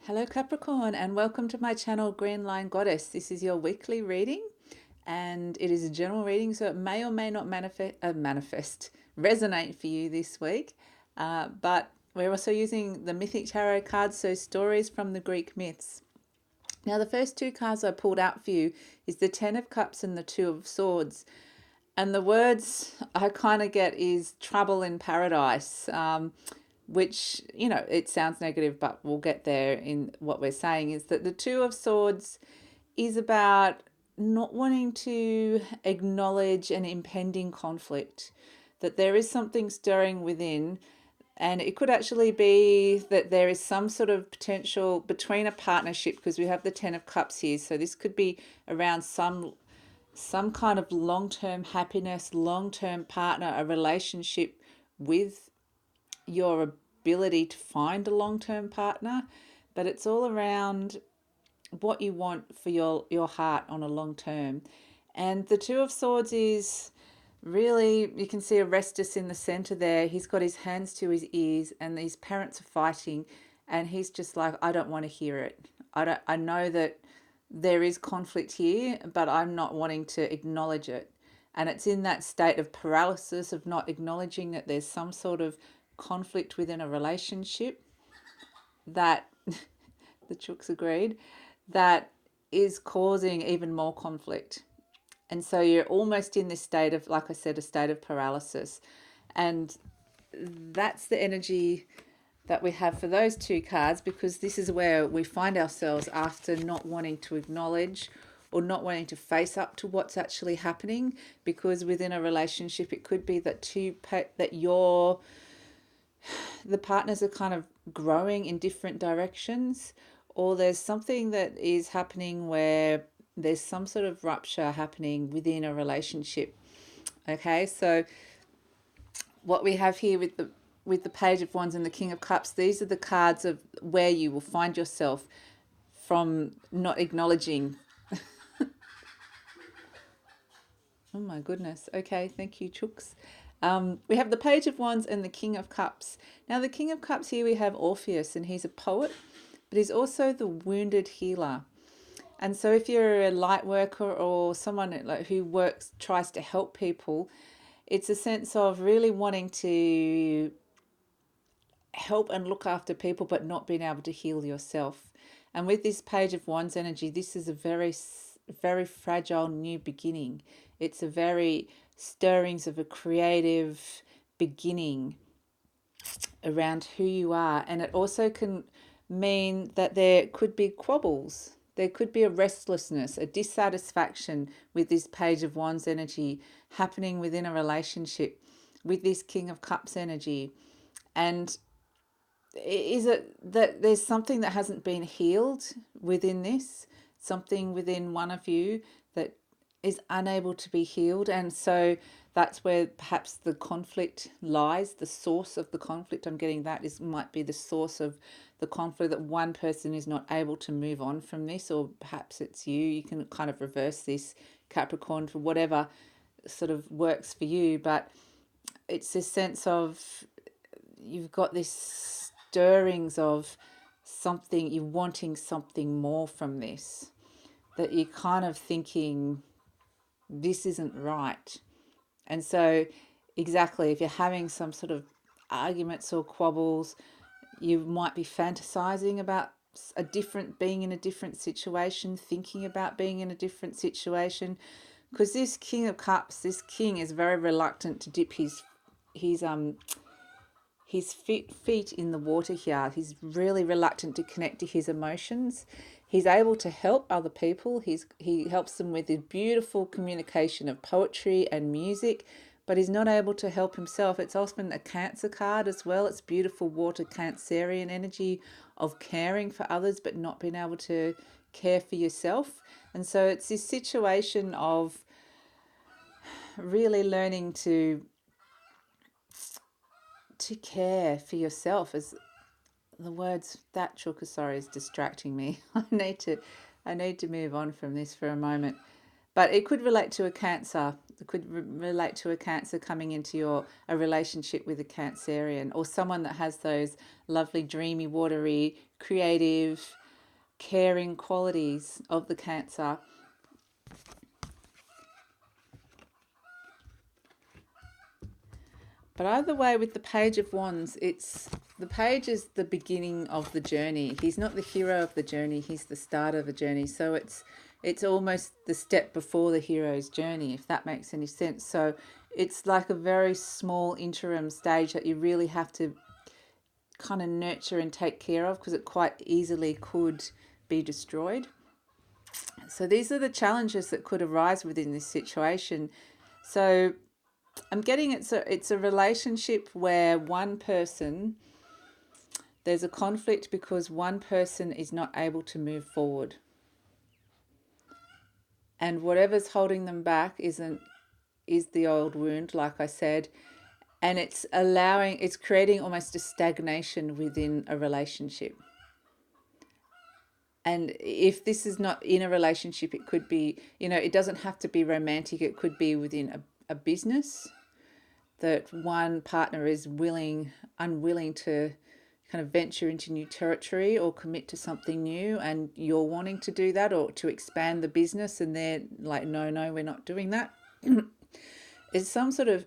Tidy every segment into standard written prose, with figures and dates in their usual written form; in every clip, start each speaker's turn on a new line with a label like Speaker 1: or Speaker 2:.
Speaker 1: Hello Capricorn, and welcome to my channel Green Line Goddess. This is your weekly reading and it is a general reading, so it may or may not resonate for you this week. But we're also using the Mythic Tarot cards, so stories from the Greek myths. Now the first two cards I pulled out for you is the Ten of Cups and the Two of Swords. And the words I kind of get is trouble in paradise. Which, it sounds negative, but we'll get there in what we're saying, is that the Two of Swords is about not wanting to acknowledge an impending conflict, that there is something stirring within. And it could actually be that there is some sort of potential between a partnership, because we have the Ten of Cups here. So this could be around some kind of long-term happiness, long-term partner, a relationship with your ability to find a long-term partner, but it's all around what you want for your heart on a long term. And the Two of Swords is really, you can see Arestus in the center there. He's got his hands to his ears and his parents are fighting, and he's just like, I don't want to hear it. I know that there is conflict here, but I'm not wanting to acknowledge it. And it's in that state of paralysis of not acknowledging that there's some sort of conflict within a relationship that the chooks agreed that is causing even more conflict. And so you're almost in this state of, like I said, a state of paralysis. And that's the energy that we have for those two cards, because this is where we find ourselves after not wanting to acknowledge or not wanting to face up to what's actually happening. Because within a relationship, it could be that the partners are kind of growing in different directions, or there's something that is happening where there's some sort of rupture happening within a relationship. Okay, so what we have here with the Page of Wands and the King of Cups, these are the cards of where you will find yourself from not acknowledging. Oh my goodness. Okay, thank you, Chooks. We have the Page of Wands and the King of Cups. Now, the King of Cups here, we have Orpheus, and he's a poet, but he's also the wounded healer. And so if you're a light worker or someone who tries to help people, it's a sense of really wanting to help and look after people, but not being able to heal yourself. And with this Page of Wands energy, this is a very, very fragile new beginning. It's a very stirrings of a creative beginning around who you are. And it also can mean that there could be quabbles. There could be a restlessness, a dissatisfaction with this Page of Wands energy happening within a relationship with this King of Cups energy. And is it that there's something that hasn't been healed within this, something within one of you that is unable to be healed? And so that's where perhaps the conflict lies, the source of the conflict. I'm getting that might be the source of the conflict, that one person is not able to move on from this, or perhaps it's you. You can kind of reverse this, Capricorn, for whatever sort of works for you. But it's this sense of you've got this stirrings of something, you're wanting something more from this, that you're kind of thinking this isn't right. And so exactly, if you're having some sort of arguments or quabbles, you might be fantasizing about being in a different situation, thinking about being in a different situation, because this King of Cups, this king, is very reluctant to dip his feet in the water here. He's really reluctant to connect to his emotions. He's able to help other people. He helps them with his beautiful communication of poetry and music, but he's not able to help himself. It's often a Cancer card as well. It's beautiful water Cancerian energy of caring for others, but not being able to care for yourself. And so it's this situation of really learning to care for yourself. As the words that chook, sorry, is distracting me. I need to move on from this for a moment. But it could relate to a Cancer It could relate to a Cancer coming into a relationship with a Cancerian, or someone that has those lovely, dreamy, watery, creative, caring qualities of the Cancer. But either way, with the Page of Wands, the page is the beginning of the journey. He's not the hero of the journey, he's the start of the journey. So it's almost the step before the hero's journey, if that makes any sense. So it's like a very small interim stage that you really have to kind of nurture and take care of, because it quite easily could be destroyed. So these are the challenges that could arise within this situation. So I'm getting it's a relationship where there's a conflict because one person is not able to move forward. And whatever's holding them back is the old wound, like I said, and it's creating almost a stagnation within a relationship. And if this is not in a relationship, it could be, it doesn't have to be romantic. It could be within a business, that one partner is unwilling to kind of venture into new territory or commit to something new, and you're wanting to do that or to expand the business, and they're like, no, we're not doing that. It's some sort of,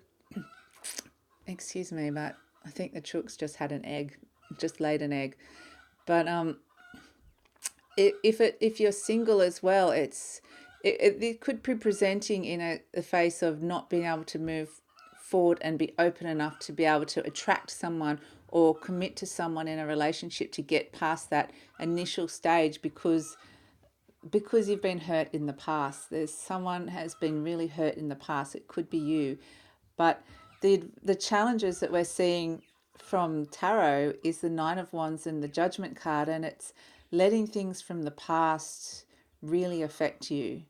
Speaker 1: excuse me, but I think the chooks just laid an egg. But if you're single as well, it could be presenting in a face of not being able to move forward and be open enough to be able to attract someone or commit to someone in a relationship to get past that initial stage, because you've been hurt in the past. Someone has been really hurt in the past. It could be you. But the challenges that we're seeing from tarot is the Nine of Wands and the Judgment card, and it's letting things from the past really affect you.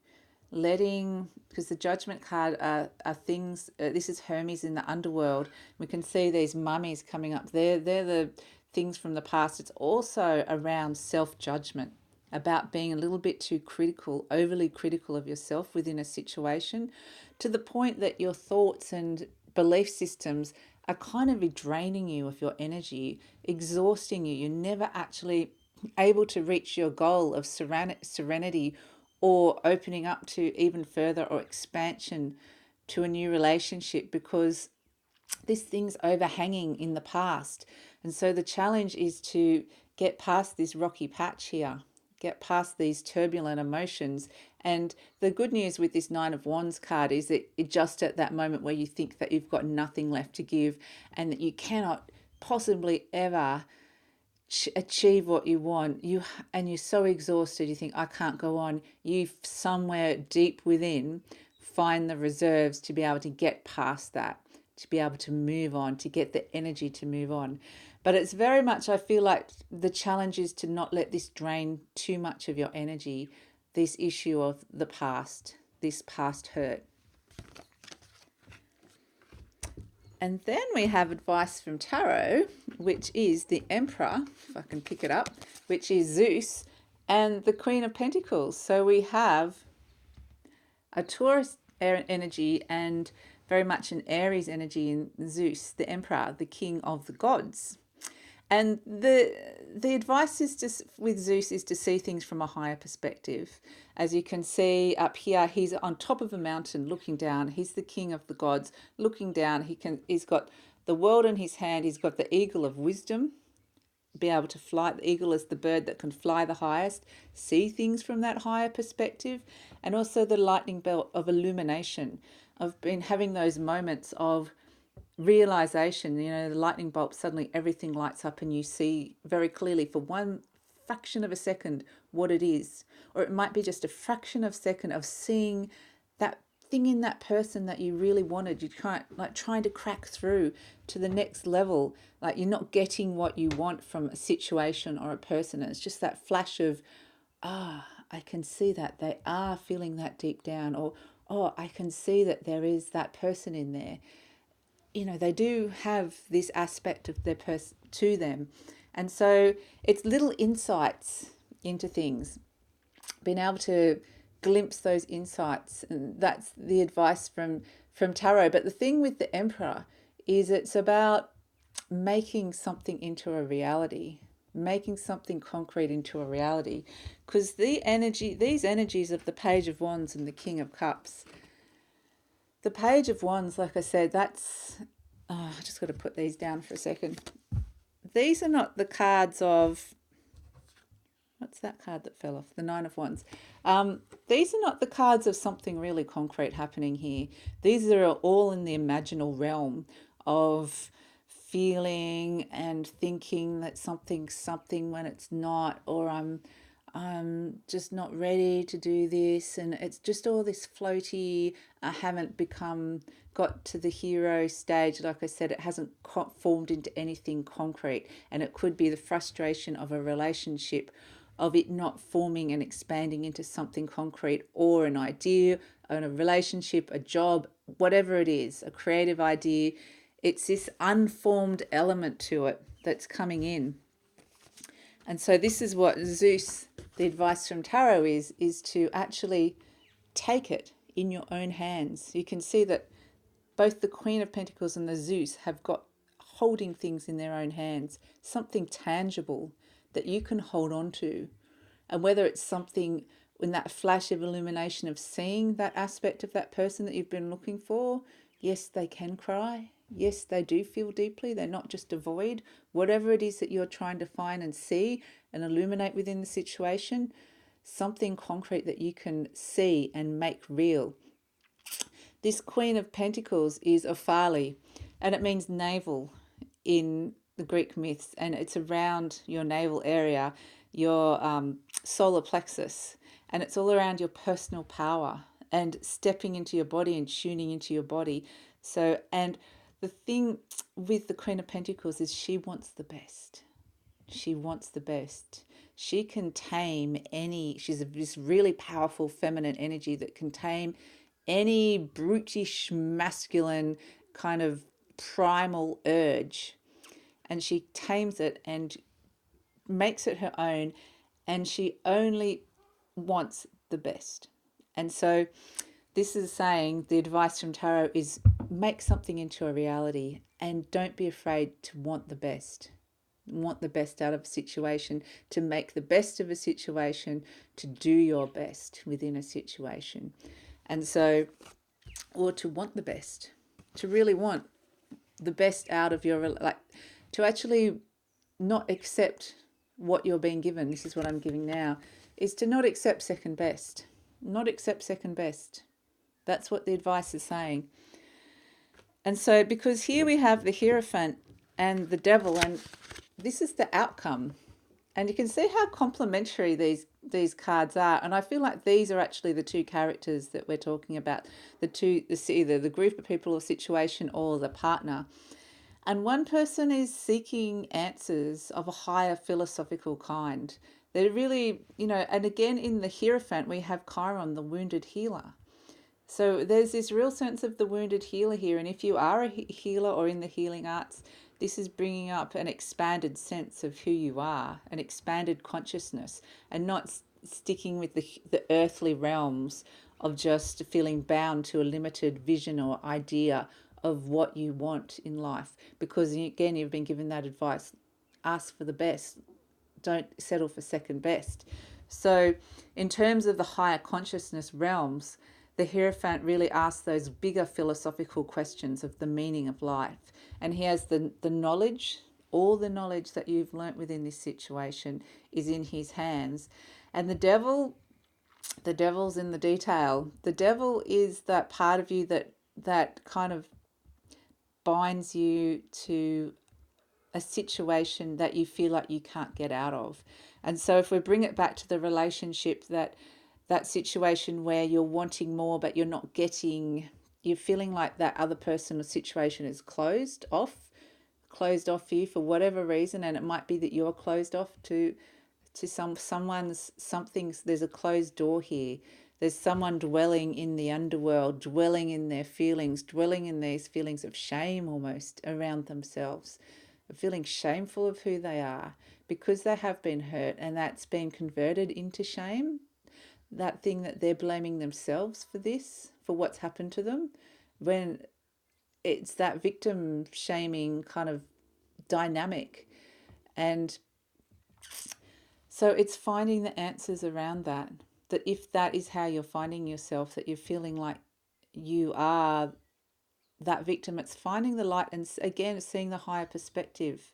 Speaker 1: Because the Judgment card are things, this is Hermes in the underworld. We can see these mummies coming up. They're the things from the past. It's also around self-judgment, about being a little bit too critical, overly critical of yourself within a situation, to the point that your thoughts and belief systems are kind of draining you of your energy, exhausting you. You're never actually able to reach your goal of serenity or opening up to even further or expansion to a new relationship, because this thing's overhanging in the past. And so the challenge is to get past this rocky patch here, get past these turbulent emotions. And the good news with this Nine of Wands card is that it just at that moment where you think that you've got nothing left to give and that you cannot possibly ever achieve what you want, and you're so exhausted, you think, I can't go on. You somewhere deep within find the reserves to be able to get past that, to be able to move on, to get the energy to move on. But it's very much, I feel like the challenge is to not let this drain too much of your energy, this issue of the past, this past hurt. And then we have advice from tarot, which is the Emperor, if I can pick it up, which is Zeus, and the Queen of Pentacles. So we have a Taurus energy and very much an Aries energy in Zeus, the Emperor, the King of the Gods. And the advice is with Zeus is to see things from a higher perspective. As you can see up here, he's on top of a mountain looking down. He's the king of the gods looking down. He's got the world in his hand. He's got the eagle of wisdom, be able to fly. The eagle is the bird that can fly the highest, see things from that higher perspective, and also the lightning bolt of illumination. I've been having those moments of realization, the lightning bolt, suddenly everything lights up and you see very clearly for one fraction of a second what it is. Or it might be just a fraction of a second of seeing that thing in that person that you really wanted. You can't, like, trying to crack through to the next level, like you're not getting what you want from a situation or a person, and it's just that flash of, I can see that they are feeling that deep down, or I can see that there is that person in there. They do have this aspect of their person to them. And so it's little insights into things, being able to glimpse those insights. And that's the advice from tarot. But the thing with the Emperor is it's about making something into a reality, making something concrete into a reality. Because these energies of the Page of Wands and the King of Cups, the Page of Wands, like I said, that's, I just got to put these down for a second. These are not the cards of, what's that card that fell off? The Nine of Wands. These are not the cards of something really concrete happening here. These are all in the imaginal realm of feeling and thinking that something's something when it's not, or I'm just not ready to do this, and it's just all this floaty. I haven't got to the hero stage. Like I said, it hasn't formed into anything concrete, and it could be the frustration of a relationship, of it not forming and expanding into something concrete, or an idea, or a relationship, a job, whatever it is, a creative idea. It's this unformed element to it that's coming in. And so this is what Zeus, the advice from tarot is to actually take it in your own hands. You can see that both the Queen of Pentacles and the Zeus have got holding things in their own hands, something tangible that you can hold on to. And whether it's something in that flash of illumination of seeing that aspect of that person that you've been looking for, yes, they can cry. Yes, they do feel deeply. They're not just a void. Whatever it is that you're trying to find and see and illuminate within the situation, something concrete that you can see and make real. This Queen of Pentacles is Ophali, and it means navel in the Greek myths, and it's around your navel area, your solar plexus, and it's all around your personal power and stepping into your body and tuning into your body. So, and the thing with the Queen of Pentacles is she wants the best. She wants the best. She can tame she's this really powerful feminine energy that can tame any brutish masculine kind of primal urge. And she tames it and makes it her own. And she only wants the best. And so this is saying, the advice from tarot is make something into a reality and don't be afraid to want the best. Want the best out of a situation, to make the best of a situation, to do your best within a situation. And so, or to want the best, to really want the best out of to actually not accept what you're being given. This is what I'm giving now, is to not accept second best. Not accept second best. That's what the advice is saying. And so, because here we have the Hierophant and the Devil, and this is the outcome. And you can see how complementary these cards are. And I feel like these are actually the two characters that we're talking about. Either the group of people or situation or the partner. And one person is seeking answers of a higher philosophical kind. They're really, and again in the Hierophant we have Chiron, the wounded healer. So there's this real sense of the wounded healer here. And if you are a healer or in the healing arts, this is bringing up an expanded sense of who you are, an expanded consciousness, and not sticking with the earthly realms of just feeling bound to a limited vision or idea of what you want in life. Because again, you've been given that advice. Ask for the best. Don't settle for second best. So in terms of the higher consciousness realms, the Hierophant really asks those bigger philosophical questions of the meaning of life. And he has the knowledge, all the knowledge that you've learnt within this situation is in his hands. And the devil's in the detail. The devil is that part of you that kind of binds you to a situation that you feel like you can't get out of. And so if we bring it back to the relationship, that situation where you're wanting more but you're not getting, you're feeling like that other person or situation is closed off for you for whatever reason, and it might be that you're closed off to something's, there's a closed door here. There's someone dwelling in the underworld, dwelling in their feelings, dwelling in these feelings of shame almost around themselves, feeling shameful of who they are because they have been hurt, and that's been converted into shame. that thing that they're blaming themselves for this, for what's happened to them, when it's that victim shaming kind of dynamic. And so it's finding the answers around that, that if that is how you're finding yourself, that you're feeling like you are that victim, it's finding the light and again seeing the higher perspective.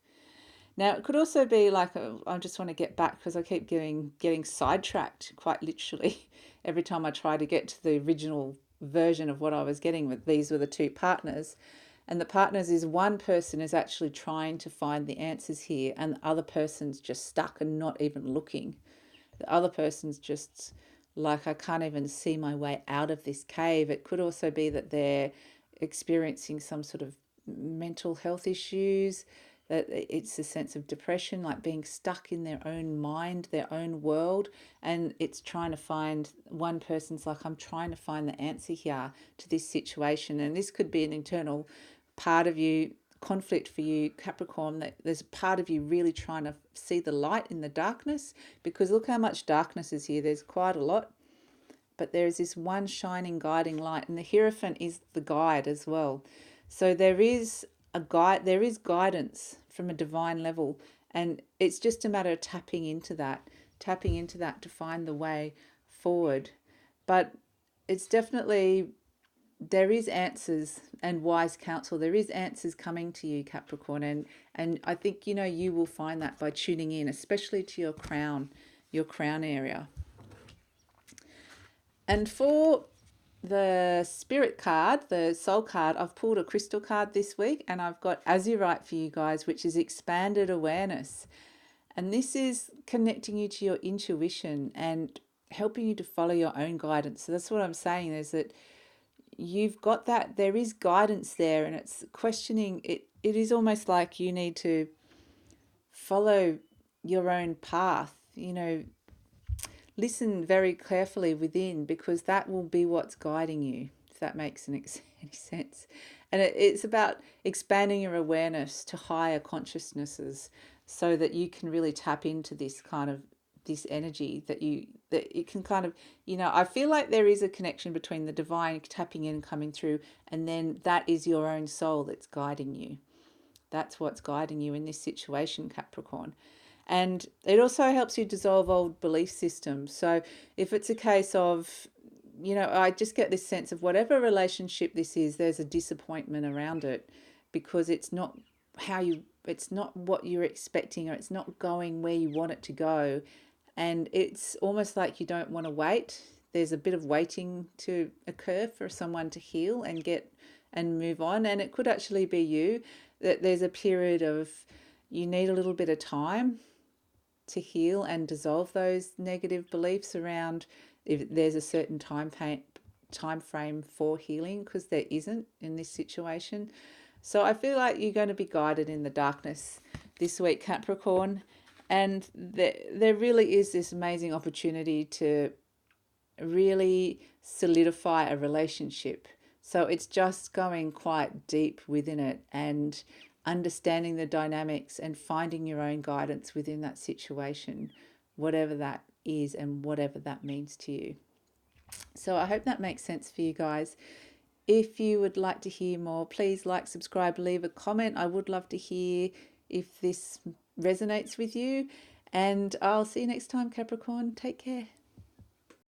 Speaker 1: Now it could also be like I just want to get back because I keep getting sidetracked quite literally every time I try to get to the original version of what I was getting with. These were the two partners, and the partners is one person is actually trying to find the answers here, and the other person's just stuck and not even looking. The other person's just like, I can't even see my way out of this cave. It could also be that they're experiencing some sort of mental health issues, that it's a sense of depression, like being stuck in their own mind, their own world. And it's trying to find, one person's like, I'm trying to find the answer here to this situation. And this could be an internal part of you, conflict for you, Capricorn, that there's a part of you really trying to see the light in the darkness, because look how much darkness is here. There's quite a lot, but there is this one shining guiding light, and the Hierophant is the guide as well. So there is a guide, there is guidance from a divine level, and it's just a matter of tapping into that to find the way forward. But it's definitely, there is answers and wise counsel. There is answers coming to you, Capricorn, and I think you will find that by tuning in, especially to your crown area. And for the spirit card, the soul card, I've pulled a crystal card this week, and I've got Azurite for you guys, which is expanded awareness. And this is connecting you to your intuition and helping you to follow your own guidance. So that's what I'm saying, is that you've got that, there is guidance there, and it's questioning it. It is almost like you need to follow your own path, listen very carefully within, because that will be what's guiding you, if that makes any sense. And it's about expanding your awareness to higher consciousnesses so that you can really tap into this kind of, this energy that it can kind of, I feel like there is a connection between the divine tapping in and coming through, and then that is your own soul that's guiding you. That's what's guiding you in this situation, Capricorn. And it also helps you dissolve old belief systems. So if it's a case of, I just get this sense of whatever relationship this is, there's a disappointment around it, because it's not it's not what you're expecting, or it's not going where you want it to go. And it's almost like you don't want to wait. There's a bit of waiting to occur for someone to heal and get and move on. And it could actually be you, that there's a period of, you need a little bit of time to heal and dissolve those negative beliefs around if there's a certain time frame for healing, because there isn't in this situation. So I feel like you're going to be guided in the darkness this week, Capricorn, and there really is this amazing opportunity to really solidify a relationship. So it's just going quite deep within it and understanding the dynamics and finding your own guidance within that situation, whatever that is and whatever that means to you. So I hope that makes sense for you guys. If you would like to hear more, please like, subscribe, leave a comment. I would love to hear if this resonates with you. And I'll see you next time, Capricorn. Take care.